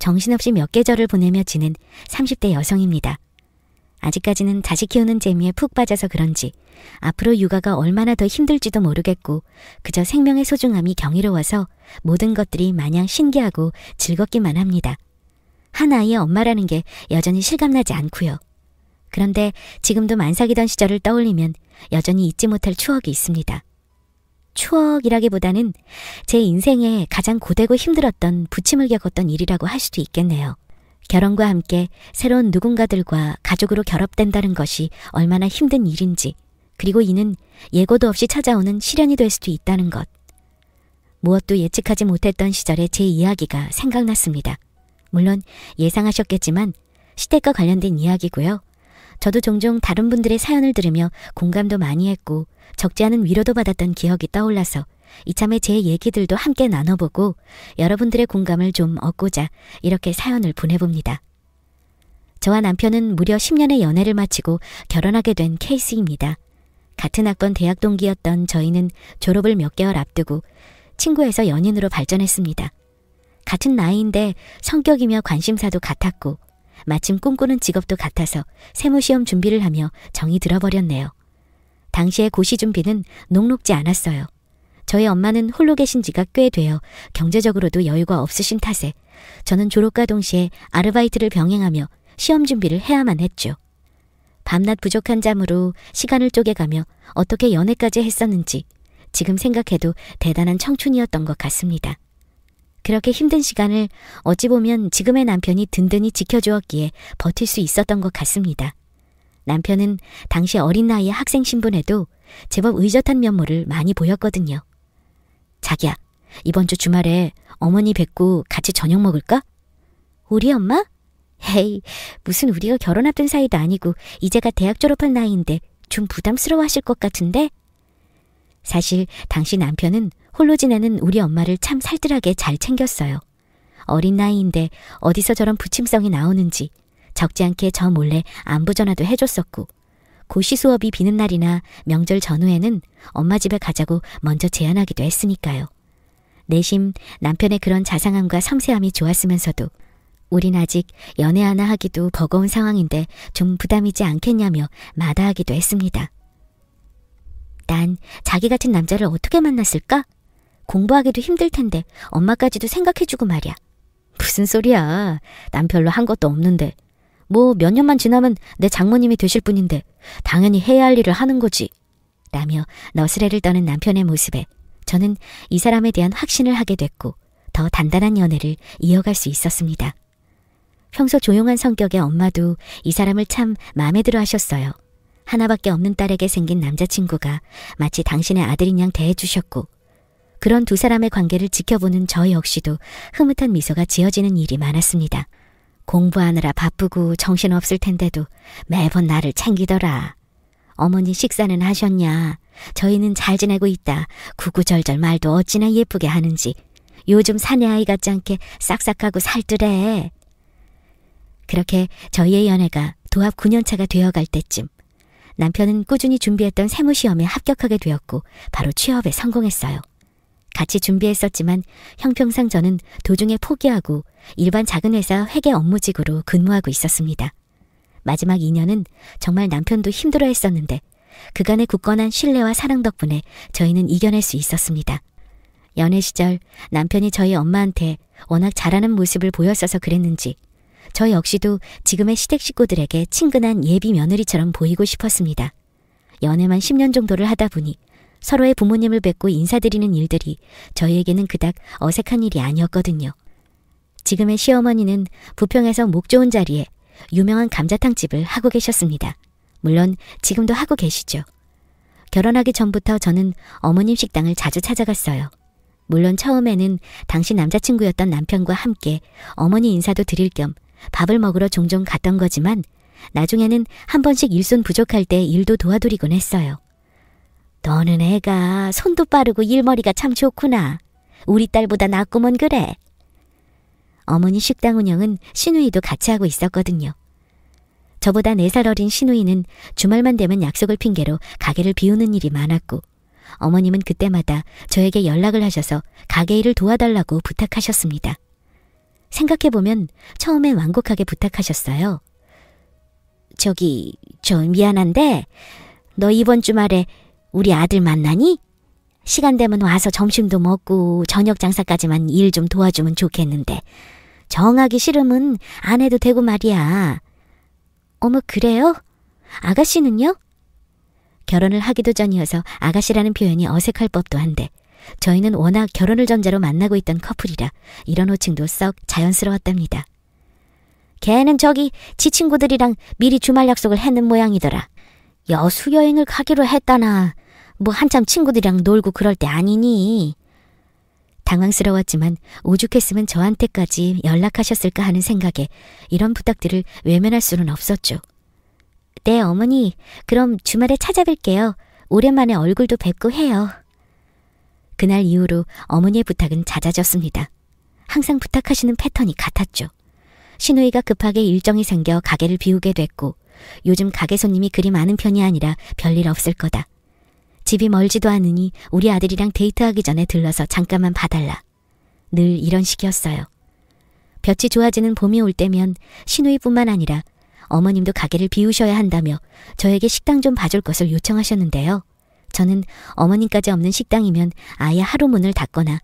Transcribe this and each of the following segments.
정신없이 몇 계절을 보내며 지낸 30대 여성입니다. 아직까지는 자식 키우는 재미에 푹 빠져서 그런지 앞으로 육아가 얼마나 더 힘들지도 모르겠고 그저 생명의 소중함이 경이로워서 모든 것들이 마냥 신기하고 즐겁기만 합니다. 한 아이의 엄마라는 게 여전히 실감나지 않고요. 그런데 지금도 만삭이던 시절을 떠올리면 여전히 잊지 못할 추억이 있습니다. 추억이라기보다는 제 인생에 가장 고되고 힘들었던 부침을 겪었던 일이라고 할 수도 있겠네요. 결혼과 함께 새로운 누군가들과 가족으로 결합된다는 것이 얼마나 힘든 일인지, 그리고 이는 예고도 없이 찾아오는 시련이 될 수도 있다는 것. 무엇도 예측하지 못했던 시절의 제 이야기가 생각났습니다. 물론 예상하셨겠지만 시댁과 관련된 이야기고요. 저도 종종 다른 분들의 사연을 들으며 공감도 많이 했고 적지 않은 위로도 받았던 기억이 떠올라서 이참에 제 얘기들도 함께 나눠보고 여러분들의 공감을 좀 얻고자 이렇게 사연을 보내봅니다. 저와 남편은 무려 10년의 연애를 마치고 결혼하게 된 케이스입니다. 같은 학번 대학 동기였던 저희는 졸업을 몇 개월 앞두고 친구에서 연인으로 발전했습니다. 같은 나이인데 성격이며 관심사도 같았고 마침 꿈꾸는 직업도 같아서 세무시험 준비를 하며 정이 들어버렸네요. 당시의 고시 준비는 녹록지 않았어요. 저희 엄마는 홀로 계신 지가 꽤 되어 경제적으로도 여유가 없으신 탓에 저는 졸업과 동시에 아르바이트를 병행하며 시험 준비를 해야만 했죠. 밤낮 부족한 잠으로 시간을 쪼개가며 어떻게 연애까지 했었는지 지금 생각해도 대단한 청춘이었던 것 같습니다. 그렇게 힘든 시간을 어찌 보면 지금의 남편이 든든히 지켜주었기에 버틸 수 있었던 것 같습니다. 남편은 당시 어린 나이의 학생 신분에도 제법 의젓한 면모를 많이 보였거든요. 자기야, 이번 주 주말에 어머니 뵙고 같이 저녁 먹을까? 우리 엄마? 헤이, 무슨 우리가 결혼 앞둔 사이도 아니고 이제가 대학 졸업한 나이인데 좀 부담스러워하실 것 같은데? 사실 당시 남편은 홀로 지내는 우리 엄마를 참 살뜰하게 잘 챙겼어요. 어린 나이인데 어디서 저런 부침성이 나오는지 적지 않게 저 몰래 안부 전화도 해줬었고 고시 수업이 비는 날이나 명절 전후에는 엄마 집에 가자고 먼저 제안하기도 했으니까요. 내심 남편의 그런 자상함과 섬세함이 좋았으면서도 우린 아직 연애 하나 하기도 버거운 상황인데 좀 부담이지 않겠냐며 마다하기도 했습니다. 난 자기 같은 남자를 어떻게 만났을까? 공부하기도 힘들 텐데 엄마까지도 생각해주고 말이야. 무슨 소리야. 난 별로 한 것도 없는데. 뭐 몇 년만 지나면 내 장모님이 되실 분인데 당연히 해야 할 일을 하는 거지. 라며 너스레를 떠는 남편의 모습에 저는 이 사람에 대한 확신을 하게 됐고 더 단단한 연애를 이어갈 수 있었습니다. 평소 조용한 성격의 엄마도 이 사람을 참 마음에 들어 하셨어요. 하나밖에 없는 딸에게 생긴 남자친구가 마치 당신의 아들인 양 대해주셨고 그런 두 사람의 관계를 지켜보는 저 역시도 흐뭇한 미소가 지어지는 일이 많았습니다. 공부하느라 바쁘고 정신없을 텐데도 매번 나를 챙기더라. 어머니 식사는 하셨냐? 저희는 잘 지내고 있다. 구구절절 말도 어찌나 예쁘게 하는지. 요즘 사내 아이 같지 않게 싹싹하고 살뜰해. 그렇게 저희의 연애가 도합 9년차가 되어갈 때쯤 남편은 꾸준히 준비했던 세무시험에 합격하게 되었고 바로 취업에 성공했어요. 같이 준비했었지만 형평상 저는 도중에 포기하고 일반 작은 회사 회계 업무직으로 근무하고 있었습니다. 마지막 2년은 정말 남편도 힘들어했었는데 그간의 굳건한 신뢰와 사랑 덕분에 저희는 이겨낼 수 있었습니다. 연애 시절 남편이 저희 엄마한테 워낙 잘하는 모습을 보였어서 그랬는지 저 역시도 지금의 시댁 식구들에게 친근한 예비 며느리처럼 보이고 싶었습니다. 연애만 10년 정도를 하다 보니 서로의 부모님을 뵙고 인사드리는 일들이 저희에게는 그닥 어색한 일이 아니었거든요. 지금의 시어머니는 부평에서 목 좋은 자리에 유명한 감자탕집을 하고 계셨습니다. 물론 지금도 하고 계시죠. 결혼하기 전부터 저는 어머님 식당을 자주 찾아갔어요. 물론 처음에는 당시 남자친구였던 남편과 함께 어머니 인사도 드릴 겸 밥을 먹으러 종종 갔던 거지만 나중에는 한 번씩 일손 부족할 때 일도 도와드리곤 했어요. 너는 애가 손도 빠르고 일머리가 참 좋구나. 우리 딸보다 낫구먼 그래. 어머니 식당 운영은 시누이도 같이 하고 있었거든요. 저보다 4살 어린 시누이는 주말만 되면 약속을 핑계로 가게를 비우는 일이 많았고 어머님은 그때마다 저에게 연락을 하셔서 가게 일을 도와달라고 부탁하셨습니다. 생각해보면 처음엔 완곡하게 부탁하셨어요. 저 미안한데 너 이번 주말에 우리 아들 만나니? 시간 되면 와서 점심도 먹고 저녁 장사까지만 일 좀 도와주면 좋겠는데 정하기 싫으면 안 해도 되고 말이야. 어머, 그래요? 아가씨는요? 결혼을 하기도 전이어서 아가씨라는 표현이 어색할 법도 한데 저희는 워낙 결혼을 전제로 만나고 있던 커플이라 이런 호칭도 썩 자연스러웠답니다. 걔는 저기 지 친구들이랑 미리 주말 약속을 했는 모양이더라. 여수 여행을 가기로 했다나 뭐 한참 친구들이랑 놀고 그럴 때 아니니. 당황스러웠지만 오죽했으면 저한테까지 연락하셨을까 하는 생각에 이런 부탁들을 외면할 수는 없었죠. 네, 어머니, 그럼 주말에 찾아뵐게요. 오랜만에 얼굴도 뵙고 해요. 그날 이후로 어머니의 부탁은 잦아졌습니다. 항상 부탁하시는 패턴이 같았죠. 시누이가 급하게 일정이 생겨 가게를 비우게 됐고 요즘 가게 손님이 그리 많은 편이 아니라 별일 없을 거다. 집이 멀지도 않으니 우리 아들이랑 데이트하기 전에 들러서 잠깐만 봐달라. 늘 이런 식이었어요. 볕이 좋아지는 봄이 올 때면 시누이뿐만 아니라 어머님도 가게를 비우셔야 한다며 저에게 식당 좀 봐줄 것을 요청하셨는데요. 저는 어머님까지 없는 식당이면 아예 하루 문을 닫거나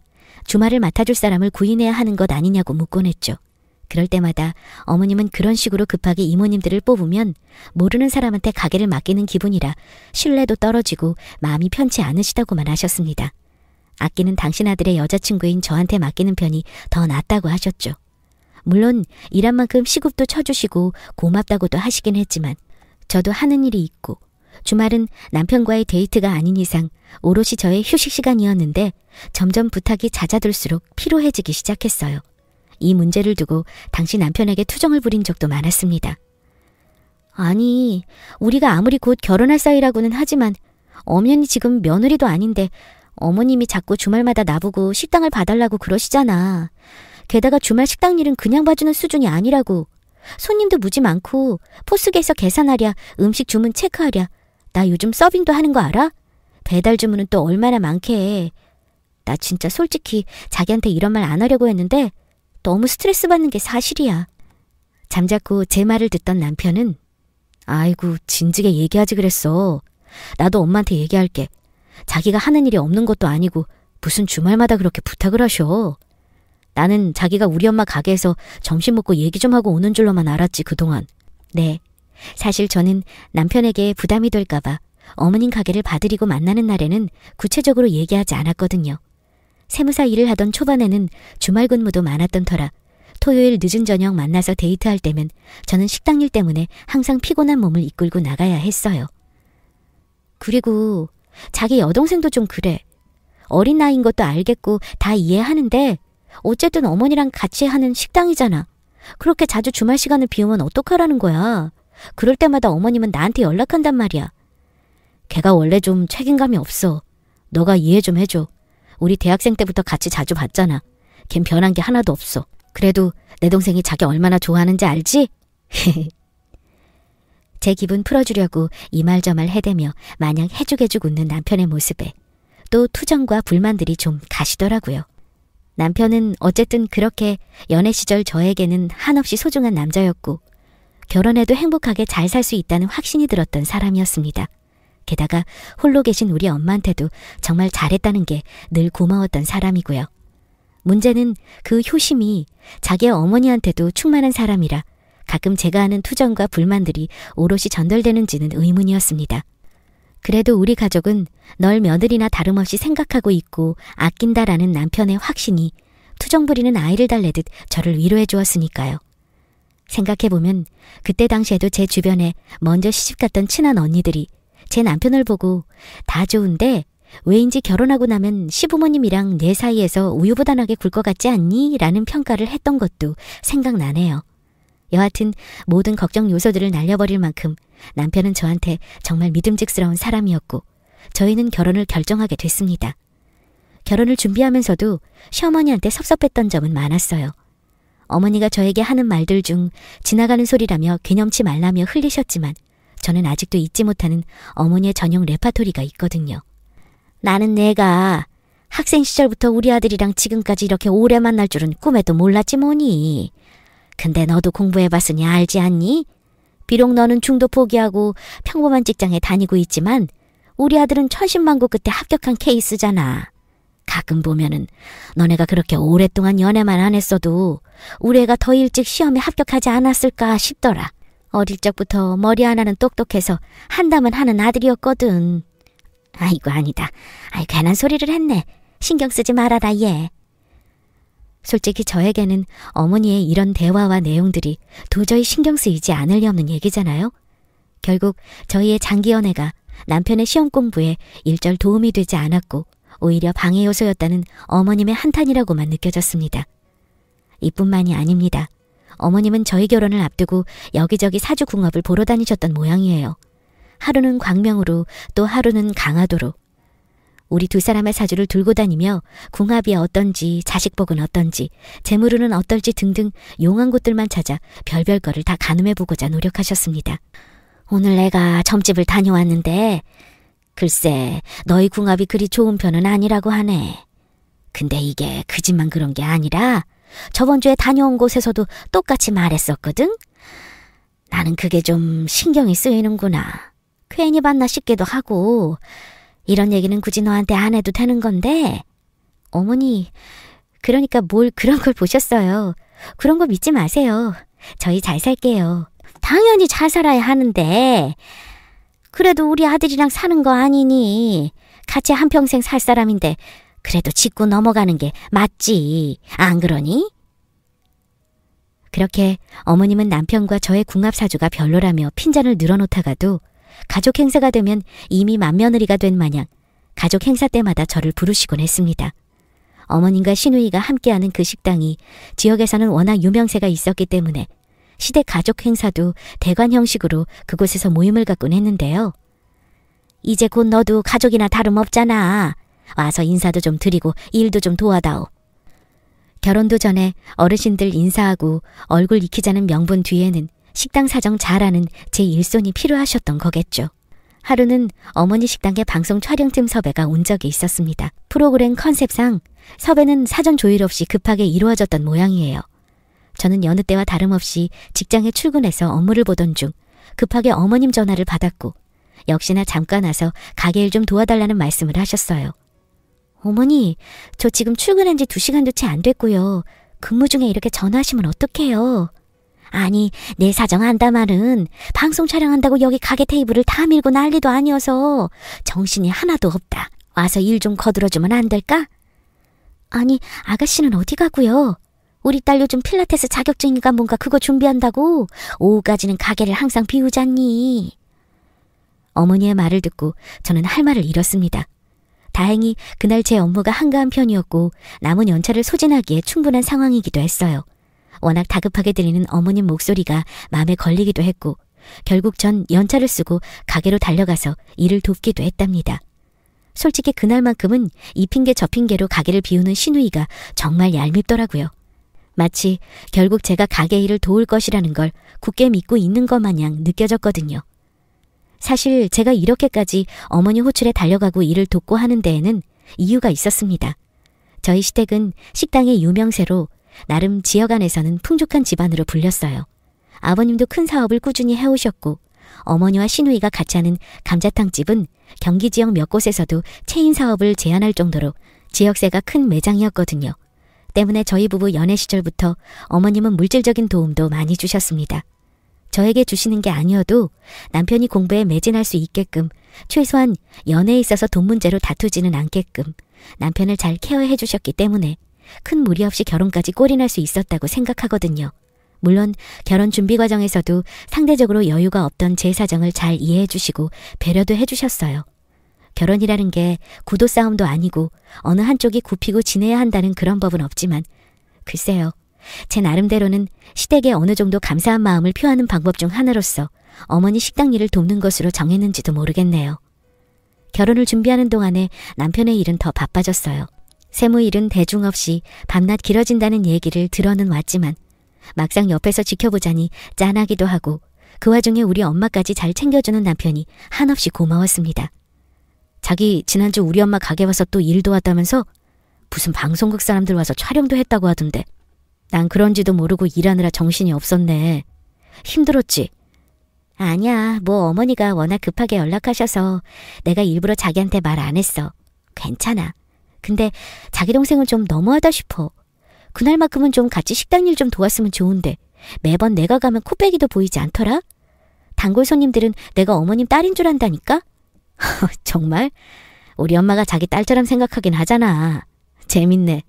주말을 맡아줄 사람을 구인해야 하는 것 아니냐고 묻곤 했죠. 그럴 때마다 어머님은 그런 식으로 급하게 이모님들을 뽑으면 모르는 사람한테 가게를 맡기는 기분이라 신뢰도 떨어지고 마음이 편치 않으시다고만 하셨습니다. 아끼는 당신 아들의 여자친구인 저한테 맡기는 편이 더 낫다고 하셨죠. 물론 일한 만큼 시급도 쳐주시고 고맙다고도 하시긴 했지만 저도 하는 일이 있고 주말은 남편과의 데이트가 아닌 이상 오롯이 저의 휴식 시간이었는데 점점 부탁이 잦아들수록 피로해지기 시작했어요. 이 문제를 두고 당시 남편에게 투정을 부린 적도 많았습니다. 아니, 우리가 아무리 곧 결혼할 사이라고는 하지만 엄연히 지금 며느리도 아닌데 어머님이 자꾸 주말마다 나보고 식당을 봐달라고 그러시잖아. 게다가 주말 식당 일은 그냥 봐주는 수준이 아니라고. 손님도 무지 많고 포스기에서 계산하랴, 음식 주문 체크하랴. 나 요즘 서빙도 하는 거 알아? 배달 주문은 또 얼마나 많게 해. 나 진짜 솔직히 자기한테 이런 말 안 하려고 했는데 너무 스트레스 받는 게 사실이야. 잠자코 제 말을 듣던 남편은 아이고, 진즉에 얘기하지 그랬어. 나도 엄마한테 얘기할게. 자기가 하는 일이 없는 것도 아니고 무슨 주말마다 그렇게 부탁을 하셔. 나는 자기가 우리 엄마 가게에서 점심 먹고 얘기 좀 하고 오는 줄로만 알았지 그동안. 네, 사실 저는 남편에게 부담이 될까봐 어머님 가게를 봐드리고 만나는 날에는 구체적으로 얘기하지 않았거든요. 세무사 일을 하던 초반에는 주말 근무도 많았던 터라 토요일 늦은 저녁 만나서 데이트할 때면 저는 식당 일 때문에 항상 피곤한 몸을 이끌고 나가야 했어요. 그리고 자기 여동생도 좀 그래. 어린 나이인 것도 알겠고 다 이해하는데 어쨌든 어머니랑 같이 하는 식당이잖아. 그렇게 자주 주말 시간을 비우면 어떡하라는 거야. 그럴 때마다 어머님은 나한테 연락한단 말이야. 걔가 원래 좀 책임감이 없어. 너가 이해 좀 해줘. 우리 대학생 때부터 같이 자주 봤잖아. 걘 변한 게 하나도 없어. 그래도 내 동생이 자기 얼마나 좋아하는지 알지? 제 기분 풀어주려고 이 말 저 말 해대며 마냥 해죽해죽 웃는 남편의 모습에 또 투정과 불만들이 좀 가시더라고요. 남편은 어쨌든 그렇게 연애 시절 저에게는 한없이 소중한 남자였고 결혼해도 행복하게 잘 살 수 있다는 확신이 들었던 사람이었습니다. 게다가 홀로 계신 우리 엄마한테도 정말 잘했다는 게 늘 고마웠던 사람이고요. 문제는 그 효심이 자기의 어머니한테도 충만한 사람이라 가끔 제가 하는 투정과 불만들이 오롯이 전달되는지는 의문이었습니다. 그래도 우리 가족은 널 며느리나 다름없이 생각하고 있고 아낀다라는 남편의 확신이 투정 부리는 아이를 달래듯 저를 위로해 주었으니까요. 생각해보면 그때 당시에도 제 주변에 먼저 시집갔던 친한 언니들이 제 남편을 보고 다 좋은데 왜인지 결혼하고 나면 시부모님이랑 내 사이에서 우유부단하게 굴 것 같지 않니? 라는 평가를 했던 것도 생각나네요. 여하튼 모든 걱정 요소들을 날려버릴 만큼 남편은 저한테 정말 믿음직스러운 사람이었고 저희는 결혼을 결정하게 됐습니다. 결혼을 준비하면서도 시어머니한테 섭섭했던 점은 많았어요. 어머니가 저에게 하는 말들 중 지나가는 소리라며 괴념치 말라며 흘리셨지만 저는 아직도 잊지 못하는 어머니의 전용 레파토리가 있거든요. 나는 내가 학생 시절부터 우리 아들이랑 지금까지 이렇게 오래 만날 줄은 꿈에도 몰랐지 뭐니. 근데 너도 공부해봤으니 알지 않니? 비록 너는 중도 포기하고 평범한 직장에 다니고 있지만 우리 아들은 천신만고 끝에 합격한 케이스잖아. 가끔 보면은 너네가 그렇게 오랫동안 연애만 안 했어도 우리 애가 더 일찍 시험에 합격하지 않았을까 싶더라. 어릴 적부터 머리 하나는 똑똑해서 한다면 하는 아들이었거든. 아이고 아니다. 괜한 소리를 했네. 신경 쓰지 말아라 얘. 솔직히 저에게는 어머니의 이런 대화와 내용들이 도저히 신경 쓰이지 않을 리 없는 얘기잖아요. 결국 저희의 장기 연애가 남편의 시험 공부에 일절 도움이 되지 않았고 오히려 방해 요소였다는 어머님의 한탄이라고만 느껴졌습니다. 이뿐만이 아닙니다. 어머님은 저희 결혼을 앞두고 여기저기 사주궁합을 보러 다니셨던 모양이에요. 하루는 광명으로 또 하루는 강화도로. 우리 두 사람의 사주를 들고 다니며 궁합이 어떤지, 자식복은 어떤지, 재물운은 어떨지 등등 용한 곳들만 찾아 별별 거를 다 가늠해보고자 노력하셨습니다. 오늘 내가 점집을 다녀왔는데 글쎄 너희 궁합이 그리 좋은 편은 아니라고 하네. 근데 이게 그 집만 그런 게 아니라 저번 주에 다녀온 곳에서도 똑같이 말했었거든. 나는 그게 좀 신경이 쓰이는구나. 괜히 봤나 싶기도 하고. 이런 얘기는 굳이 너한테 안 해도 되는 건데. 어머니, 그러니까 뭘 그런 걸 보셨어요. 그런 거 믿지 마세요. 저희 잘 살게요. 당연히 잘 살아야 하는데 그래도 우리 아들이랑 사는 거 아니니. 같이 한평생 살 사람인데 그래도 짚고 넘어가는 게 맞지. 안 그러니? 그렇게 어머님은 남편과 저의 궁합사주가 별로라며 핀잔을 늘어놓다가도 가족 행사가 되면 이미 맏며느리가 된 마냥 가족 행사 때마다 저를 부르시곤 했습니다. 어머님과 시누이가 함께하는 그 식당이 지역에서는 워낙 유명세가 있었기 때문에 시댁 가족 행사도 대관 형식으로 그곳에서 모임을 갖곤 했는데요. 이제 곧 너도 가족이나 다름없잖아. 와서 인사도 좀 드리고 일도 좀 도와다오. 결혼도 전에 어르신들 인사하고 얼굴 익히자는 명분 뒤에는 식당 사정 잘하는 제 일손이 필요하셨던 거겠죠. 하루는 어머니 식당에 방송 촬영팀 섭외가 온 적이 있었습니다. 프로그램 컨셉상 섭외는 사전 조율 없이 급하게 이루어졌던 모양이에요. 저는 여느 때와 다름없이 직장에 출근해서 업무를 보던 중 급하게 어머님 전화를 받았고 역시나 잠깐 와서 가게 일 좀 도와달라는 말씀을 하셨어요. 어머니, 저 지금 출근한 지 2시간도 채 안 됐고요. 근무 중에 이렇게 전화하시면 어떡해요? 아니, 내 사정 안다마는 방송 촬영한다고 여기 가게 테이블을 다 밀고 난리도 아니어서 정신이 하나도 없다. 와서 일 좀 거들어주면 안 될까? 아니, 아가씨는 어디 가고요? 우리 딸 요즘 필라테스 자격증인가 뭔가 그거 준비한다고 오후까지는 가게를 항상 비우잖니. 어머니의 말을 듣고 저는 할 말을 잃었습니다. 다행히 그날 제 업무가 한가한 편이었고 남은 연차를 소진하기에 충분한 상황이기도 했어요. 워낙 다급하게 들리는 어머님 목소리가 마음에 걸리기도 했고 결국 전 연차를 쓰고 가게로 달려가서 일을 돕기도 했답니다. 솔직히 그날만큼은 이 핑계 저 핑계로 가게를 비우는 시누이가 정말 얄밉더라고요. 마치 결국 제가 가게 일을 도울 것이라는 걸 굳게 믿고 있는 것 마냥 느껴졌거든요. 사실 제가 이렇게까지 어머니 호출에 달려가고 일을 돕고 하는 데에는 이유가 있었습니다. 저희 시댁은 식당의 유명세로 나름 지역 안에서는 풍족한 집안으로 불렸어요. 아버님도 큰 사업을 꾸준히 해오셨고 어머니와 시누이가 같이 하는 감자탕집은 경기 지역 몇 곳에서도 체인 사업을 제안할 정도로 지역세가 큰 매장이었거든요. 때문에 저희 부부 연애 시절부터 어머님은 물질적인 도움도 많이 주셨습니다. 저에게 주시는 게 아니어도 남편이 공부에 매진할 수 있게끔 최소한 연애에 있어서 돈 문제로 다투지는 않게끔 남편을 잘 케어해 주셨기 때문에 큰 무리 없이 결혼까지 골인할 수 있었다고 생각하거든요. 물론 결혼 준비 과정에서도 상대적으로 여유가 없던 제 사정을 잘 이해해 주시고 배려도 해 주셨어요. 결혼이라는 게 구도 싸움도 아니고 어느 한쪽이 굽히고 지내야 한다는 그런 법은 없지만 글쎄요. 제 나름대로는 시댁에 어느 정도 감사한 마음을 표하는 방법 중 하나로서 어머니 식당 일을 돕는 것으로 정했는지도 모르겠네요. 결혼을 준비하는 동안에 남편의 일은 더 바빠졌어요. 세무일은 대중 없이 밤낮 길어진다는 얘기를 들어는 왔지만 막상 옆에서 지켜보자니 짠하기도 하고 그 와중에 우리 엄마까지 잘 챙겨주는 남편이 한없이 고마웠습니다. 자기 지난주 우리 엄마 가게 와서 또 일 도왔다면서? 무슨 방송국 사람들 와서 촬영도 했다고 하던데. 난 그런지도 모르고 일하느라 정신이 없었네. 힘들었지? 아니야, 뭐 어머니가 워낙 급하게 연락하셔서 내가 일부러 자기한테 말 안 했어. 괜찮아. 근데 자기 동생은 좀 너무하다 싶어. 그날만큼은 좀 같이 식당 일 좀 도왔으면 좋은데 매번 내가 가면 코빼기도 보이지 않더라? 단골 손님들은 내가 어머님 딸인 줄 안다니까? 정말? 우리 엄마가 자기 딸처럼 생각하긴 하잖아. 재밌네.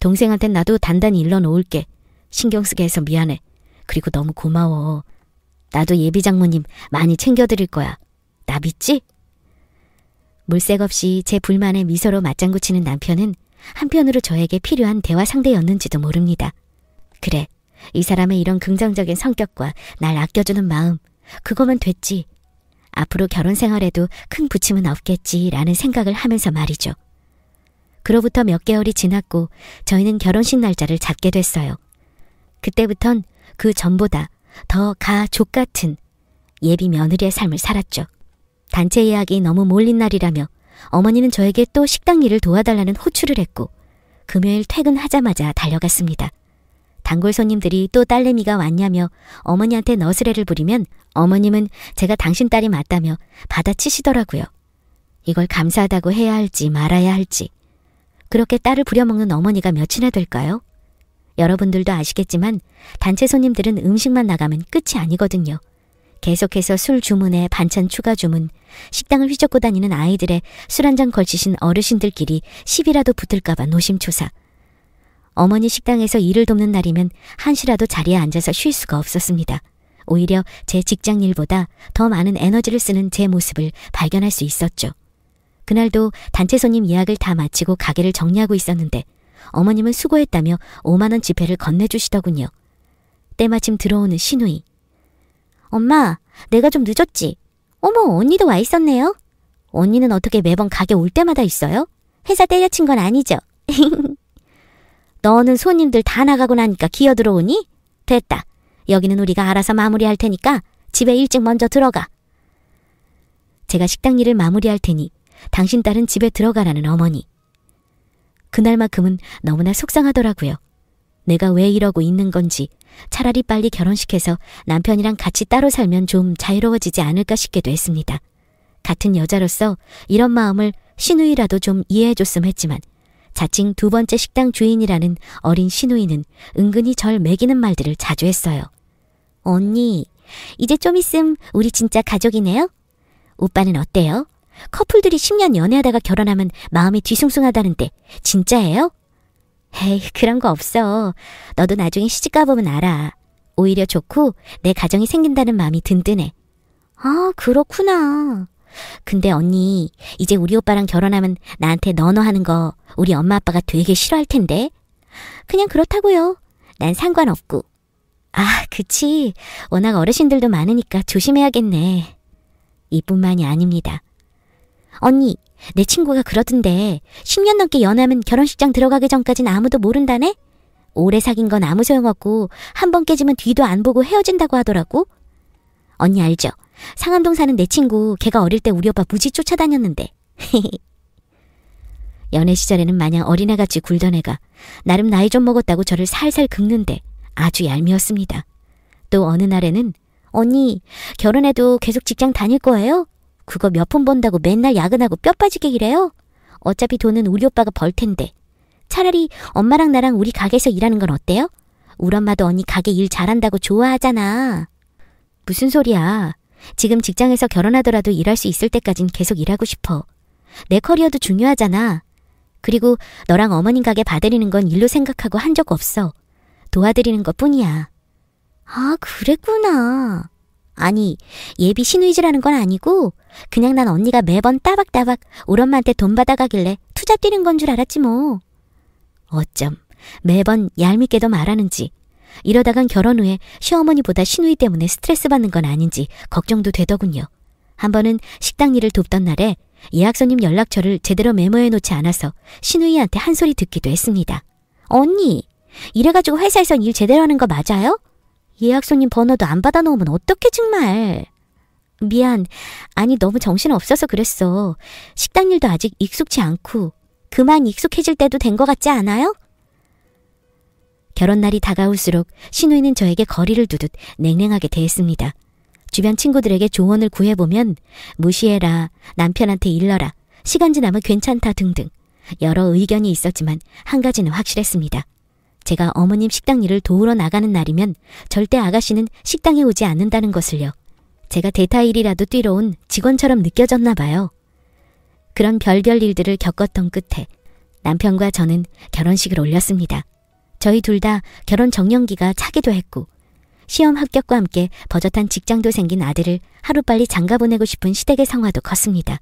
동생한텐 나도 단단히 일러놓을게. 신경 쓰게 해서 미안해. 그리고 너무 고마워. 나도 예비 장모님 많이 챙겨드릴 거야. 나 믿지? 물색 없이 제 불만에 미소로 맞장구 치는 남편은 한편으로 저에게 필요한 대화 상대였는지도 모릅니다. 그래, 이 사람의 이런 긍정적인 성격과 날 아껴주는 마음, 그거면 됐지. 앞으로 결혼 생활에도 큰 부침은 없겠지라는 생각을 하면서 말이죠. 그로부터 몇 개월이 지났고 저희는 결혼식 날짜를 잡게 됐어요. 그때부턴 그 전보다 더 가족 같은 예비 며느리의 삶을 살았죠. 단체 예약이 너무 몰린 날이라며 어머니는 저에게 또 식당 일을 도와달라는 호출을 했고 금요일 퇴근하자마자 달려갔습니다. 단골 손님들이 또 딸내미가 왔냐며 어머니한테 너스레를 부리면 어머님은 제가 당신 딸이 맞다며 받아치시더라고요. 이걸 감사하다고 해야 할지 말아야 할지. 그렇게 딸을 부려먹는 어머니가 몇이나 될까요? 여러분들도 아시겠지만 단체 손님들은 음식만 나가면 끝이 아니거든요. 계속해서 술 주문에 반찬 추가 주문, 식당을 휘젓고 다니는 아이들의 술 한 잔 걸치신 어르신들끼리 시비라도 붙을까봐 노심초사. 어머니 식당에서 일을 돕는 날이면 한시라도 자리에 앉아서 쉴 수가 없었습니다. 오히려 제 직장 일보다 더 많은 에너지를 쓰는 제 모습을 발견할 수 있었죠. 그날도 단체 손님 예약을 다 마치고 가게를 정리하고 있었는데 어머님은 수고했다며 5만 원 지폐를 건네주시더군요. 때마침 들어오는 시누이. 엄마, 내가 좀 늦었지? 어머, 언니도 와 있었네요? 언니는 어떻게 매번 가게 올 때마다 있어요? 회사 때려친 건 아니죠? 너는 손님들 다 나가고 나니까 기어 들어오니? 됐다. 여기는 우리가 알아서 마무리할 테니까 집에 일찍 먼저 들어가. 제가 식당 일을 마무리할 테니 당신 딸은 집에 들어가라는 어머니. 그날만큼은 너무나 속상하더라고요. 내가 왜 이러고 있는 건지, 차라리 빨리 결혼식해서 남편이랑 같이 따로 살면 좀 자유로워지지 않을까 싶기도 했습니다. 같은 여자로서 이런 마음을 시누이라도 좀 이해해줬으면 했지만 자칭 두 번째 식당 주인이라는 어린 시누이는 은근히 절 매기는 말들을 자주 했어요. 언니, 이제 좀 있음 우리 진짜 가족이네요? 오빠는 어때요? 커플들이 10년 연애하다가 결혼하면 마음이 뒤숭숭하다는데 진짜예요? 에이, 그런 거 없어. 너도 나중에 시집 가보면 알아. 오히려 좋고 내 가정이 생긴다는 마음이 든든해. 아, 그렇구나. 근데 언니, 이제 우리 오빠랑 결혼하면 나한테 너너 하는 거 우리 엄마 아빠가 되게 싫어할 텐데. 그냥 그렇다고요. 난 상관없고. 아, 그치. 워낙 어르신들도 많으니까 조심해야겠네. 이뿐만이 아닙니다. 언니, 내 친구가 그러던데 10년 넘게 연애하면 결혼식장 들어가기 전까진 아무도 모른다네? 오래 사귄 건 아무 소용없고 한 번 깨지면 뒤도 안 보고 헤어진다고 하더라고. 언니 알죠? 상암동 사는 내 친구, 걔가 어릴 때 우리 오빠 무지 쫓아다녔는데. 연애 시절에는 마냥 어린애같이 굴던 애가 나름 나이 좀 먹었다고 저를 살살 긁는데 아주 얄미웠습니다. 또 어느 날에는 언니, 결혼해도 계속 직장 다닐 거예요? 그거 몇 푼 번다고 맨날 야근하고 뼈 빠지게 일해요? 어차피 돈은 우리 오빠가 벌 텐데. 차라리 엄마랑 나랑 우리 가게에서 일하는 건 어때요? 우리 엄마도 언니 가게 일 잘한다고 좋아하잖아. 무슨 소리야. 지금 직장에서 결혼하더라도 일할 수 있을 때까진 계속 일하고 싶어. 내 커리어도 중요하잖아. 그리고 너랑 어머님 가게 봐드리는 건 일로 생각하고 한 적 없어. 도와드리는 것 뿐이야. 아, 그랬구나. 아니, 예비 시누이즈라는 건 아니고 그냥 난 언니가 매번 따박따박 우리 엄마한테 돈 받아가길래 투잡 뛰는 건 줄 알았지 뭐. 어쩜 매번 얄밉게도 말하는지, 이러다간 결혼 후에 시어머니보다 시누이 때문에 스트레스 받는 건 아닌지 걱정도 되더군요. 한 번은 식당 일을 돕던 날에 예약 손님 연락처를 제대로 메모해 놓지 않아서 시누이한테 한 소리 듣기도 했습니다. 언니, 이래가지고 회사에선 일 제대로 하는 거 맞아요? 예약 손님 번호도 안 받아놓으면 어떡해 정말. 미안. 아니, 너무 정신없어서 그랬어. 식당 일도 아직 익숙치 않고. 그만 익숙해질 때도 된 것 같지 않아요? 결혼날이 다가올수록 시누이는 저에게 거리를 두듯 냉랭하게 대했습니다. 주변 친구들에게 조언을 구해보면 무시해라, 남편한테 일러라, 시간 지나면 괜찮다 등등 여러 의견이 있었지만 한 가지는 확실했습니다. 제가 어머님 식당 일을 도우러 나가는 날이면 절대 아가씨는 식당에 오지 않는다는 것을요. 제가 대타일이라도 뛰러 온 직원처럼 느껴졌나 봐요. 그런 별별 일들을 겪었던 끝에 남편과 저는 결혼식을 올렸습니다. 저희 둘 다 결혼 정년기가 차기도 했고 시험 합격과 함께 버젓한 직장도 생긴 아들을 하루빨리 장가보내고 싶은 시댁의 성화도 컸습니다.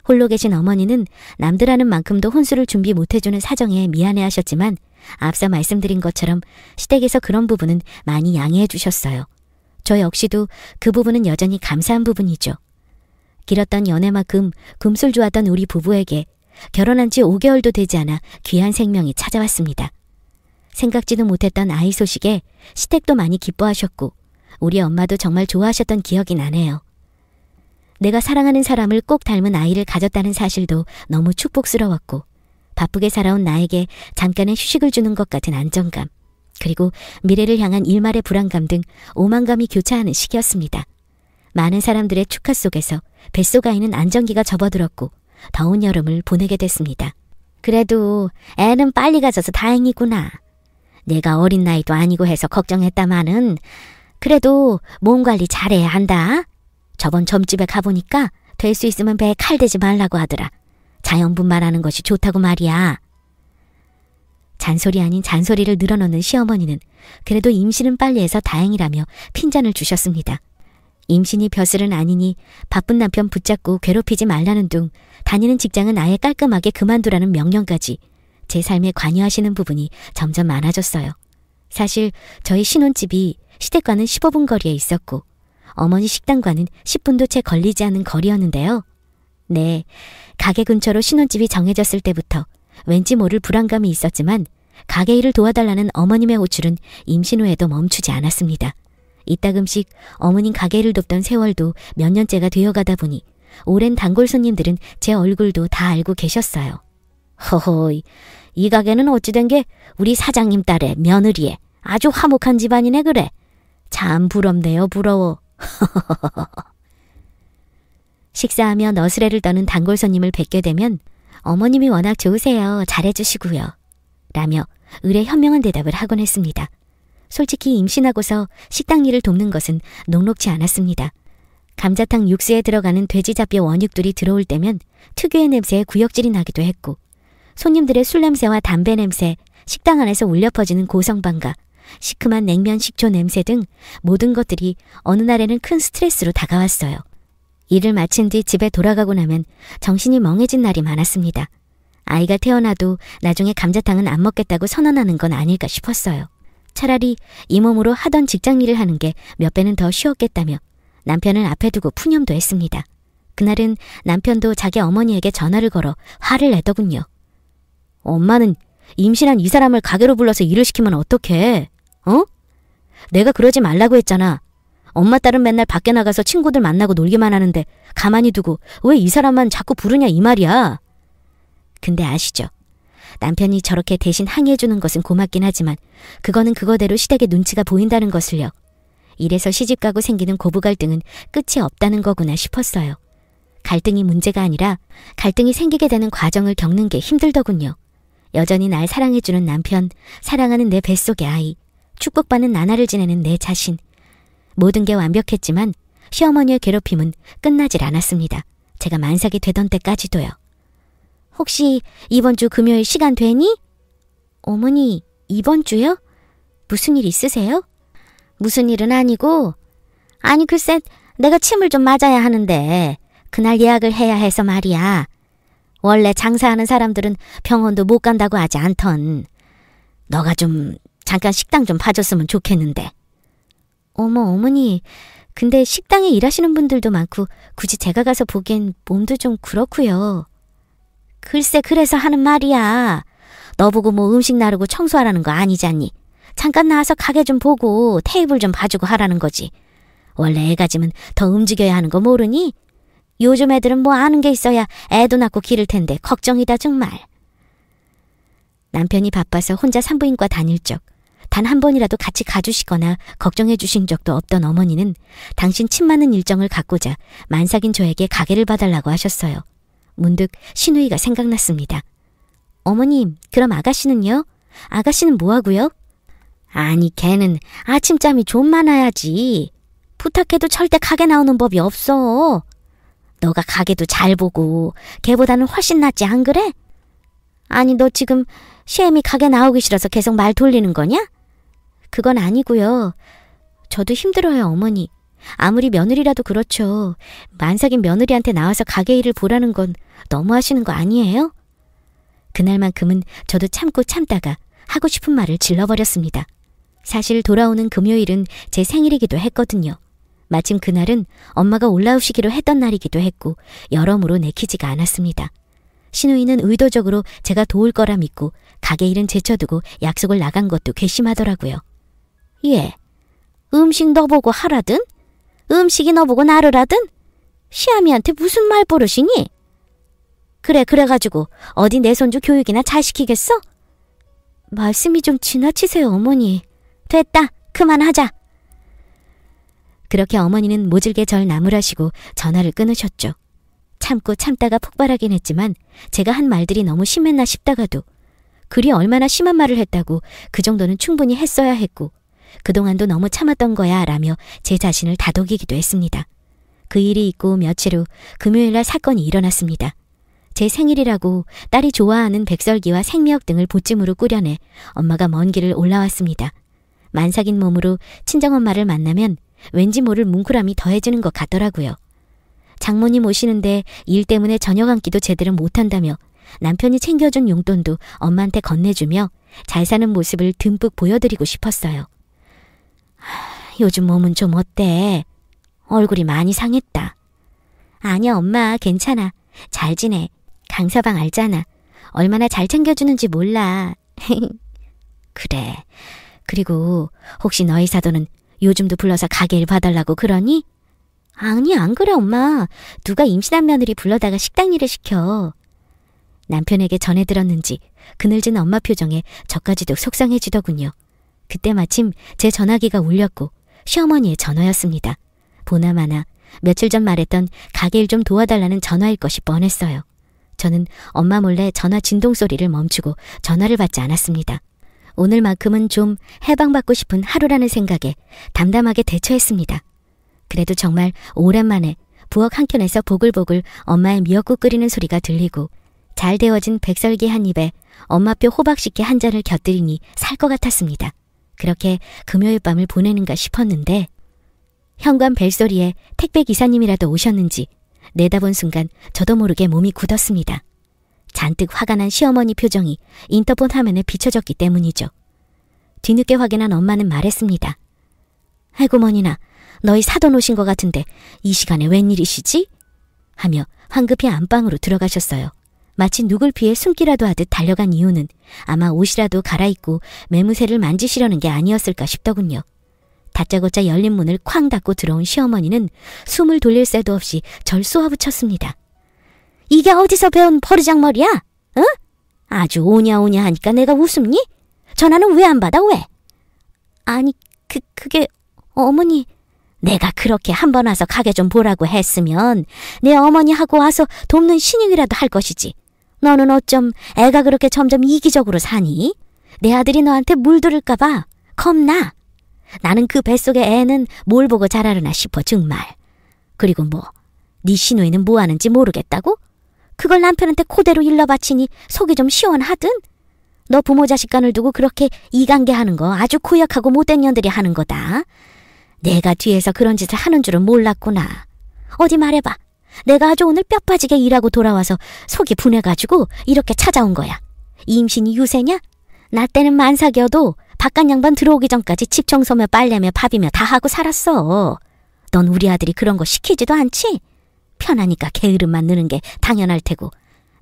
홀로 계신 어머니는 남들 하는 만큼도 혼수를 준비 못해주는 사정에 미안해하셨지만 앞서 말씀드린 것처럼 시댁에서 그런 부분은 많이 양해해 주셨어요. 저 역시도 그 부분은 여전히 감사한 부분이죠. 길었던 연애만큼 금술 좋았던 우리 부부에게 결혼한 지 5개월도 되지 않아 귀한 생명이 찾아왔습니다. 생각지도 못했던 아이 소식에 시댁도 많이 기뻐하셨고 우리 엄마도 정말 좋아하셨던 기억이 나네요. 내가 사랑하는 사람을 꼭 닮은 아이를 가졌다는 사실도 너무 축복스러웠고 바쁘게 살아온 나에게 잠깐의 휴식을 주는 것 같은 안정감, 그리고 미래를 향한 일말의 불안감 등 오만감이 교차하는 시기였습니다. 많은 사람들의 축하 속에서 뱃속 아이는 안정기가 접어들었고 더운 여름을 보내게 됐습니다. 그래도 애는 빨리 가져서 다행이구나. 내가 어린 나이도 아니고 해서 걱정했다마는 그래도 몸 관리 잘해야 한다. 저번 점집에 가보니까 될 수 있으면 배에 칼 대지 말라고 하더라. 자연 분만하는 것이 좋다고 말이야. 잔소리 아닌 잔소리를 늘어놓는 시어머니는 그래도 임신은 빨리 해서 다행이라며 핀잔을 주셨습니다. 임신이 벼슬은 아니니 바쁜 남편 붙잡고 괴롭히지 말라는 둥 다니는 직장은 아예 깔끔하게 그만두라는 명령까지 제 삶에 관여하시는 부분이 점점 많아졌어요. 사실 저희 신혼집이 시댁과는 15분 거리에 있었고 어머니 식당과는 10분도 채 걸리지 않는 거리였는데요. 네, 가게 근처로 신혼집이 정해졌을 때부터 왠지 모를 불안감이 있었지만 가게 일을 도와달라는 어머님의 호출은 임신 후에도 멈추지 않았습니다. 이따금씩 어머님 가게 일을 돕던 세월도 몇 년째가 되어가다 보니 오랜 단골 손님들은 제 얼굴도 다 알고 계셨어요. 허허이, 이 가게는 어찌 된 게 우리 사장님 딸의 며느리에 아주 화목한 집안이네 그래. 참 부럽네요, 부러워. 식사하며 너스레를 떠는 단골 손님을 뵙게 되면 어머님이 워낙 좋으세요. 잘해주시고요. 라며 의뢰 현명한 대답을 하곤 했습니다. 솔직히 임신하고서 식당 일을 돕는 것은 녹록지 않았습니다. 감자탕 육수에 들어가는 돼지잡뼈 원육들이 들어올 때면 특유의 냄새에 구역질이 나기도 했고 손님들의 술 냄새와 담배 냄새, 식당 안에서 울려 퍼지는 고성방가, 시큼한 냉면 식초 냄새 등 모든 것들이 어느 날에는 큰 스트레스로 다가왔어요. 일을 마친 뒤 집에 돌아가고 나면 정신이 멍해진 날이 많았습니다. 아이가 태어나도 나중에 감자탕은 안 먹겠다고 선언하는 건 아닐까 싶었어요. 차라리 이 몸으로 하던 직장 일을 하는 게 몇 배는 더 쉬웠겠다며 남편을 앞에 두고 푸념도 했습니다. 그날은 남편도 자기 어머니에게 전화를 걸어 화를 내더군요. 엄마는 임신한 이 사람을 가게로 불러서 일을 시키면 어떡해? 어? 내가 그러지 말라고 했잖아. 엄마 딸은 맨날 밖에 나가서 친구들 만나고 놀기만 하는데 가만히 두고 왜 이 사람만 자꾸 부르냐 이 말이야. 근데 아시죠? 남편이 저렇게 대신 항의해주는 것은 고맙긴 하지만 그거는 그거대로 시댁의 눈치가 보인다는 것을요. 이래서 시집가고 생기는 고부 갈등은 끝이 없다는 거구나 싶었어요. 갈등이 문제가 아니라 갈등이 생기게 되는 과정을 겪는 게 힘들더군요. 여전히 날 사랑해주는 남편, 사랑하는 내 뱃속의 아이, 축복받는 나날을 지내는 내 자신. 모든 게 완벽했지만 시어머니의 괴롭힘은 끝나질 않았습니다. 제가 만삭이 되던 때까지도요. 혹시 이번 주 금요일 시간 되니? 어머니, 이번 주요? 무슨 일 있으세요? 무슨 일은 아니고, 아니 글쎄 내가 침을 좀 맞아야 하는데 그날 예약을 해야 해서 말이야. 원래 장사하는 사람들은 병원도 못 간다고 하지 않던. 너가 좀 잠깐 식당 좀 봐줬으면 좋겠는데. 어머 어머니, 근데 식당에 일하시는 분들도 많고 굳이 제가 가서 보기엔 몸도 좀 그렇고요. 글쎄 그래서 하는 말이야. 너 보고 뭐 음식 나르고 청소하라는 거 아니잖니. 잠깐 나와서 가게 좀 보고 테이블 좀 봐주고 하라는 거지. 원래 애 가지면 더 움직여야 하는 거 모르니? 요즘 애들은 뭐 아는 게 있어야 애도 낳고 기를 텐데 걱정이다 정말. 남편이 바빠서 혼자 산부인과 다닐 적, 단 한 번이라도 같이 가주시거나 걱정해 주신 적도 없던 어머니는 당신 침 맞는 일정을 갖고자 만삭인 저에게 가게를 봐달라고 하셨어요. 문득 신우이가 생각났습니다. 어머님, 그럼 아가씨는요? 아가씨는 뭐하고요? 아니, 걔는 아침잠이 좀 많아야지. 부탁해도 절대 가게 나오는 법이 없어. 너가 가게도 잘 보고 걔보다는 훨씬 낫지, 안 그래? 아니, 너 지금 시애미 가게 나오기 싫어서 계속 말 돌리는 거냐? 그건 아니고요. 저도 힘들어요, 어머니. 아무리 며느리라도 그렇죠. 만삭인 며느리한테 나와서 가게 일을 보라는 건 너무하시는 거 아니에요? 그날만큼은 저도 참고 참다가 하고 싶은 말을 질러버렸습니다. 사실 돌아오는 금요일은 제 생일이기도 했거든요. 마침 그날은 엄마가 올라오시기로 했던 날이기도 했고 여러모로 내키지가 않았습니다. 신우이는 의도적으로 제가 도울 거라 믿고 가게 일은 제쳐두고 약속을 나간 것도 괘씸하더라고요. 예, 음식 너보고 하라든? 음식이 너보고 나르라든? 시아미한테 무슨 말버릇이니? 그래가지고 어디 내 손주 교육이나 잘 시키겠어? 말씀이 좀 지나치세요, 어머니. 됐다, 그만하자. 그렇게 어머니는 모질게 절 나무라시고 전화를 끊으셨죠. 참고 참다가 폭발하긴 했지만 제가 한 말들이 너무 심했나 싶다가도 그리 얼마나 심한 말을 했다고 그 정도는 충분히 했어야 했고 그동안도 너무 참았던 거야 라며 제 자신을 다독이기도 했습니다. 그 일이 있고 며칠 후 금요일날 사건이 일어났습니다. 제 생일이라고 딸이 좋아하는 백설기와 생미역 등을 보찜으로 꾸려내 엄마가 먼 길을 올라왔습니다. 만삭인 몸으로 친정엄마를 만나면 왠지 모를 뭉클함이 더해지는 것 같더라고요. 장모님 오시는데 일 때문에 저녁 한 끼도 제대로 못한다며 남편이 챙겨준 용돈도 엄마한테 건네주며 잘 사는 모습을 듬뿍 보여드리고 싶었어요. 요즘 몸은 좀 어때? 얼굴이 많이 상했다. 아니야, 엄마, 괜찮아. 잘 지내. 강서방 알잖아. 얼마나 잘 챙겨주는지 몰라. 그래. 그리고 혹시 너희 사돈은 요즘도 불러서 가게를 봐달라고 그러니? 아니, 안 그래, 엄마. 누가 임신한 며느리 불러다가 식당 일을 시켜. 남편에게 전해 들었는지 그늘진 엄마 표정에 저까지도 속상해지더군요. 그때 마침 제 전화기가 울렸고 시어머니의 전화였습니다. 보나마나 며칠 전 말했던 가게 일 좀 도와달라는 전화일 것이 뻔했어요. 저는 엄마 몰래 전화 진동 소리를 멈추고 전화를 받지 않았습니다. 오늘만큼은 좀 해방받고 싶은 하루라는 생각에 담담하게 대처했습니다. 그래도 정말 오랜만에 부엌 한켠에서 보글보글 엄마의 미역국 끓이는 소리가 들리고 잘 데워진 백설기 한 입에 엄마표 호박식혜 한 잔을 곁들이니 살 것 같았습니다. 그렇게 금요일 밤을 보내는가 싶었는데 현관 벨소리에 택배 기사님이라도 오셨는지 내다본 순간 저도 모르게 몸이 굳었습니다. 잔뜩 화가 난 시어머니 표정이 인터폰 화면에 비춰졌기 때문이죠. 뒤늦게 확인한 엄마는 말했습니다. 아이고 머니나, 너희 사돈 오신 것 같은데 이 시간에 웬일이시지? 하며 황급히 안방으로 들어가셨어요. 마치 누굴 피해 숨기라도 하듯 달려간 이유는 아마 옷이라도 갈아입고 매무새를 만지시려는 게 아니었을까 싶더군요. 다짜고짜 열린 문을 쾅 닫고 들어온 시어머니는 숨을 돌릴 새도 없이 절 쏘아붙였습니다. 이게 어디서 배운 버르장머리야? 어? 아주 오냐오냐 하니까 내가 웃음니? 전화는 왜 안 받아, 왜? 아니, 그게 어머니... 내가 그렇게 한 번 와서 가게 좀 보라고 했으면 내 어머니하고 와서 돕는 신용이라도 할 것이지. 너는 어쩜 애가 그렇게 점점 이기적으로 사니? 내 아들이 너한테 물들을까 봐 겁나. 나는 그 뱃속의 애는 뭘 보고 자라려나 싶어 정말. 그리고 네 시누이는 뭐 하는지 모르겠다고? 그걸 남편한테 그대로 일러바치니 속이 좀 시원하든? 너 부모 자식 간을 두고 그렇게 이간개하는 거 아주 고약하고 못된 년들이 하는 거다. 내가 뒤에서 그런 짓을 하는 줄은 몰랐구나. 어디 말해봐. 내가 아주 오늘 뼈 빠지게 일하고 돌아와서 속이 분해가지고 이렇게 찾아온 거야. 임신이 유세냐? 나 때는 만삭이어도 바깥 양반 들어오기 전까지 집 청소며 빨래며 밥이며 다 하고 살았어. 넌 우리 아들이 그런 거 시키지도 않지? 편하니까 게으름만 느는 게 당연할 테고.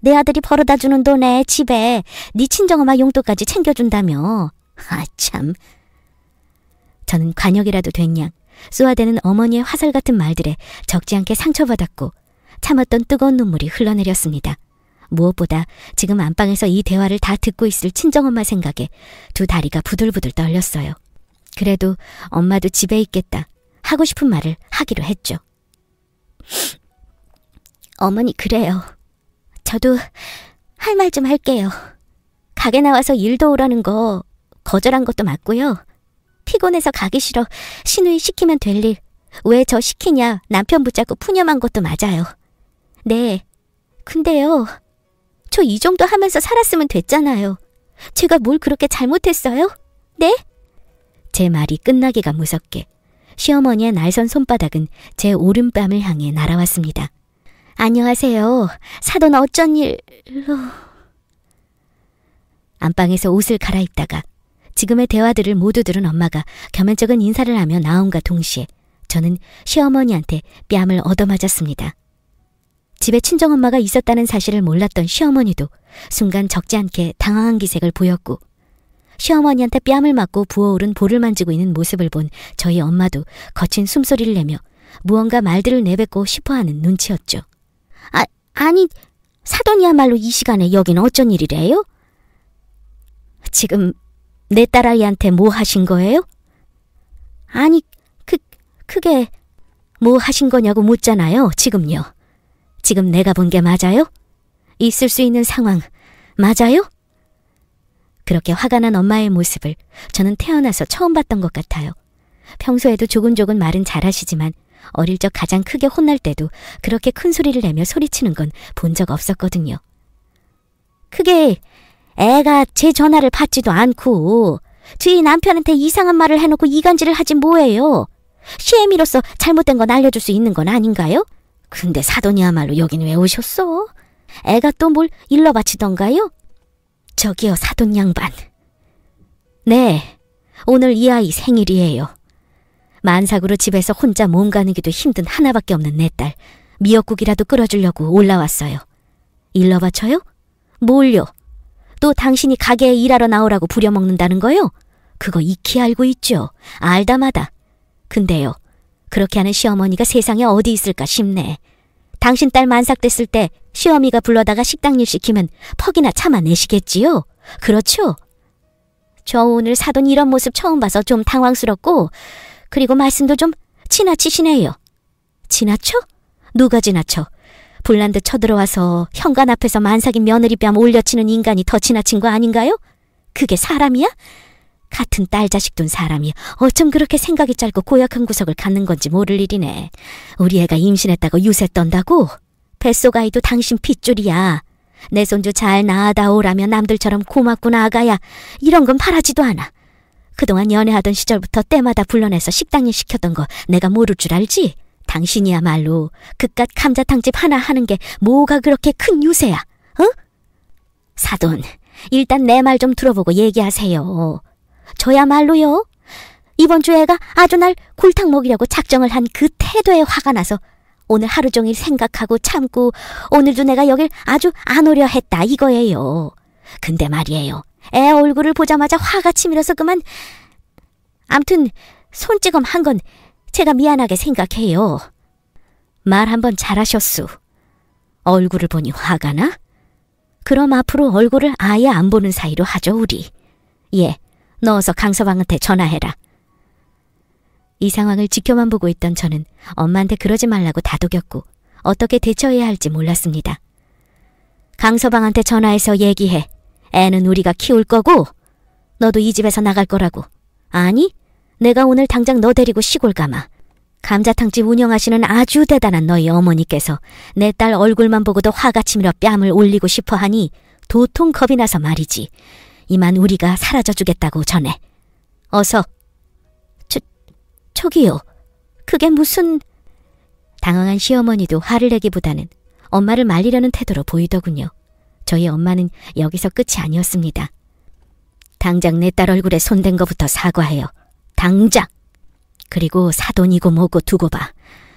내 아들이 벌어다 주는 돈에 집에 네 친정엄마 용돈까지 챙겨준다며. 아 참... 저는 관역이라도 된 양 쏘아대는 어머니의 화살 같은 말들에 적지 않게 상처받았고 참았던 뜨거운 눈물이 흘러내렸습니다. 무엇보다 지금 안방에서 이 대화를 다 듣고 있을 친정엄마 생각에 두 다리가 부들부들 떨렸어요. 그래도 엄마도 집에 있겠다 하고 싶은 말을 하기로 했죠. 어머니, 그래요. 저도 할 말 좀 할게요. 가게 나와서 일 도우라는 거 거절한 것도 맞고요. 피곤해서 가기 싫어 시누이 시키면 될 일 왜 저 시키냐 남편 붙잡고 푸념한 것도 맞아요. 네, 근데요, 저 이 정도 하면서 살았으면 됐잖아요. 제가 뭘 그렇게 잘못했어요? 네? 제 말이 끝나기가 무섭게 시어머니의 날선 손바닥은 제 오른뺨을 향해 날아왔습니다. 안녕하세요. 사돈 어쩐 일로... 안방에서 옷을 갈아입다가 지금의 대화들을 모두 들은 엄마가 겸연쩍은 인사를 하며 나옴과 동시에 저는 시어머니한테 뺨을 얻어맞았습니다. 집에 친정엄마가 있었다는 사실을 몰랐던 시어머니도 순간 적지 않게 당황한 기색을 보였고, 시어머니한테 뺨을 맞고 부어오른 볼을 만지고 있는 모습을 본 저희 엄마도 거친 숨소리를 내며 무언가 말들을 내뱉고 싶어하는 눈치였죠. 아니, 사돈이야말로 이 시간에 여긴 어쩐 일이래요? 지금 내 딸아이한테 뭐 하신 거예요? 아니, 그게 뭐 하신 거냐고 묻잖아요, 지금요. 지금 내가 본 게 맞아요? 있을 수 있는 상황 맞아요? 그렇게 화가 난 엄마의 모습을 저는 태어나서 처음 봤던 것 같아요. 평소에도 조근조근 말은 잘하시지만 어릴 적 가장 크게 혼날 때도 그렇게 큰 소리를 내며 소리치는 건 본 적 없었거든요. 그게 애가 제 전화를 받지도 않고 주위 남편한테 이상한 말을 해놓고 이간질을 하지 뭐예요. 시애미로서 잘못된 건 알려줄 수 있는 건 아닌가요? 근데 사돈이야말로 여긴 왜 오셨어? 애가 또 뭘 일러 바치던가요? 저기요, 사돈 양반. 네, 오늘 이 아이 생일이에요. 만삭으로 집에서 혼자 몸 가누기도 힘든 하나밖에 없는 내 딸 미역국이라도 끓여주려고 올라왔어요. 일러 바쳐요? 뭘요? 또 당신이 가게에 일하러 나오라고 부려먹는다는 거요? 그거 익히 알고 있죠. 알다마다. 근데요, 그렇게 하는 시어머니가 세상에 어디 있을까 싶네. 당신 딸 만삭됐을 때 시어미가 불러다가 식당 일 시키면 퍽이나 참아내시겠지요? 그렇죠? 저 오늘 사돈 이런 모습 처음 봐서 좀 당황스럽고, 그리고 말씀도 좀 지나치시네요. 지나쳐? 누가 지나쳐? 불난 듯 쳐들어와서 현관 앞에서 만삭인 며느리 뺨 올려치는 인간이 더 지나친 거 아닌가요? 그게 사람이야? 같은 딸 자식 둔 사람이 어쩜 그렇게 생각이 짧고 고약한 구석을 갖는 건지 모를 일이네. 우리 애가 임신했다고 유세 떤다고? 뱃속 아이도 당신 핏줄이야. 내 손주 잘 낳아다오라며 남들처럼 고맙구나 아가야. 이런 건 바라지도 않아. 그동안 연애하던 시절부터 때마다 불러내서 식당일 시켰던 거 내가 모를 줄 알지? 당신이야말로 그깟 감자탕집 하나 하는 게 뭐가 그렇게 큰 유세야? 어? 사돈, 일단 내 말 좀 들어보고 얘기하세요. 저야말로요, 이번 주 애가 아주 날 골탕 먹이려고 작정을 한 그 태도에 화가 나서 오늘 하루 종일 생각하고 참고 오늘도 내가 여길 아주 안 오려 했다 이거예요. 근데 말이에요, 애 얼굴을 보자마자 화가 치밀어서 그만. 암튼 손찌검 한 건 제가 미안하게 생각해요. 말 한번 잘하셨수. 얼굴을 보니 화가 나? 그럼 앞으로 얼굴을 아예 안 보는 사이로 하죠, 우리. 예, 넣어서 강서방한테 전화해라. 이 상황을 지켜만 보고 있던 저는 엄마한테 그러지 말라고 다독였고 어떻게 대처해야 할지 몰랐습니다. 강서방한테 전화해서 얘기해. 애는 우리가 키울 거고 너도 이 집에서 나갈 거라고. 아니, 내가 오늘 당장 너 데리고 시골 가마. 감자탕집 운영하시는 아주 대단한 너희 어머니께서 내 딸 얼굴만 보고도 화가 치밀어 뺨을 올리고 싶어 하니 도통 겁이 나서 말이지. 이만 우리가 사라져주겠다고 전해. 어서. 저기요. 그게 무슨... 당황한 시어머니도 화를 내기보다는 엄마를 말리려는 태도로 보이더군요. 저희 엄마는 여기서 끝이 아니었습니다. 당장 내 딸 얼굴에 손댄 거부터 사과해요. 당장! 그리고 사돈이고 뭐고 두고 봐.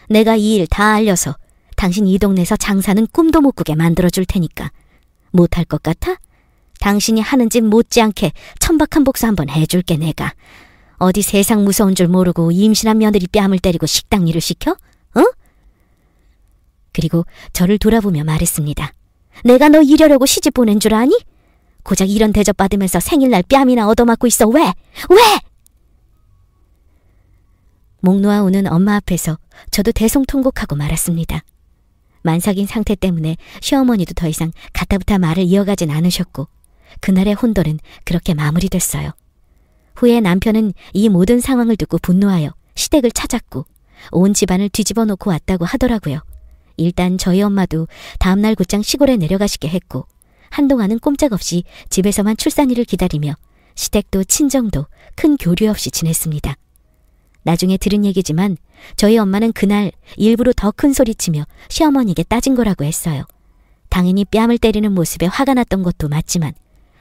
내가 이 일 다 알려서 당신 이 동네에서 장사는 꿈도 못 꾸게 만들어줄 테니까. 못할 것 같아? 당신이 하는 짓 못지않게 천박한 복수 한번 해줄게 내가. 어디 세상 무서운 줄 모르고 임신한 며느리 뺨을 때리고 식당 일을 시켜? 어? 그리고 저를 돌아보며 말했습니다. 내가 너 이러려고 시집 보낸 줄 아니? 고작 이런 대접 받으면서 생일날 뺨이나 얻어맞고 있어. 왜? 왜? 목 놓아 우는 엄마 앞에서 저도 대성통곡하고 말았습니다. 만삭인 상태 때문에 시어머니도 더 이상 가타부타 말을 이어가진 않으셨고 그날의 혼돈은 그렇게 마무리됐어요. 후에 남편은 이 모든 상황을 듣고 분노하여 시댁을 찾았고 온 집안을 뒤집어 놓고 왔다고 하더라고요. 일단 저희 엄마도 다음날 곧장 시골에 내려가시게 했고 한동안은 꼼짝없이 집에서만 출산일을 기다리며 시댁도 친정도 큰 교류 없이 지냈습니다. 나중에 들은 얘기지만 저희 엄마는 그날 일부러 더 큰 소리치며 시어머니에게 따진 거라고 했어요. 당연히 뺨을 때리는 모습에 화가 났던 것도 맞지만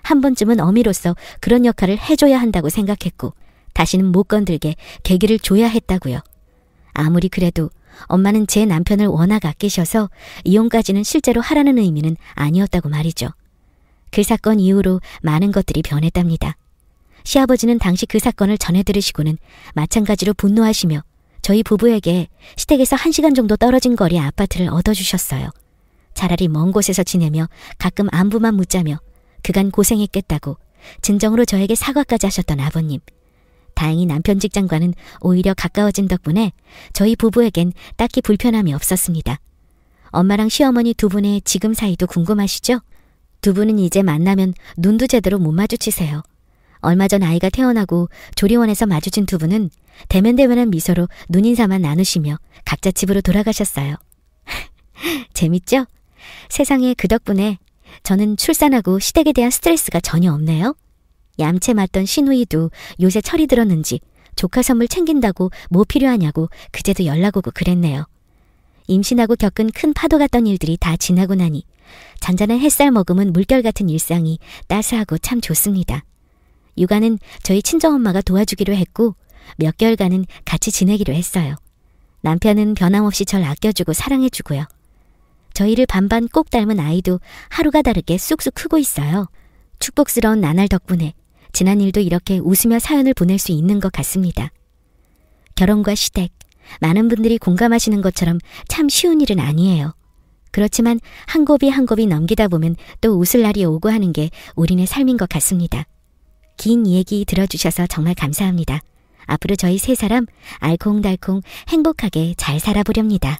한 번쯤은 어미로서 그런 역할을 해줘야 한다고 생각했고 다시는 못 건들게 계기를 줘야 했다고요. 아무리 그래도 엄마는 제 남편을 워낙 아끼셔서 이혼까지는 실제로 하라는 의미는 아니었다고 말이죠. 그 사건 이후로 많은 것들이 변했답니다. 시아버지는 당시 그 사건을 전해 들으시고는 마찬가지로 분노하시며 저희 부부에게 시댁에서 1시간 정도 떨어진 거리 아파트를 얻어주셨어요. 차라리 먼 곳에서 지내며 가끔 안부만 묻자며 그간 고생했겠다고 진정으로 저에게 사과까지 하셨던 아버님. 다행히 남편 직장과는 오히려 가까워진 덕분에 저희 부부에겐 딱히 불편함이 없었습니다. 엄마랑 시어머니 두 분의 지금 사이도 궁금하시죠? 두 분은 이제 만나면 눈도 제대로 못 마주치세요. 얼마 전 아이가 태어나고 조리원에서 마주친 두 분은 대면대면한 미소로 눈인사만 나누시며 각자 집으로 돌아가셨어요. 재밌죠? 세상에 그 덕분에 저는 출산하고 시댁에 대한 스트레스가 전혀 없네요. 얌체 맞던 시누이도 요새 철이 들었는지 조카 선물 챙긴다고 뭐 필요하냐고 그제도 연락 오고 그랬네요. 임신하고 겪은 큰 파도 같던 일들이 다 지나고 나니 잔잔한 햇살 머금은 물결 같은 일상이 따스하고 참 좋습니다. 육아는 저희 친정엄마가 도와주기로 했고 몇 개월간은 같이 지내기로 했어요. 남편은 변함없이 절 아껴주고 사랑해주고요. 저희를 반반 꼭 닮은 아이도 하루가 다르게 쑥쑥 크고 있어요. 축복스러운 나날 덕분에 지난 일도 이렇게 웃으며 사연을 보낼 수 있는 것 같습니다. 결혼과 시댁, 많은 분들이 공감하시는 것처럼 참 쉬운 일은 아니에요. 그렇지만 한 곱이 한 곱이 넘기다 보면 또 웃을 날이 오고 하는 게 우리네 삶인 것 같습니다. 긴 얘기 들어주셔서 정말 감사합니다. 앞으로 저희 세 사람 알콩달콩 행복하게 잘 살아보렵니다.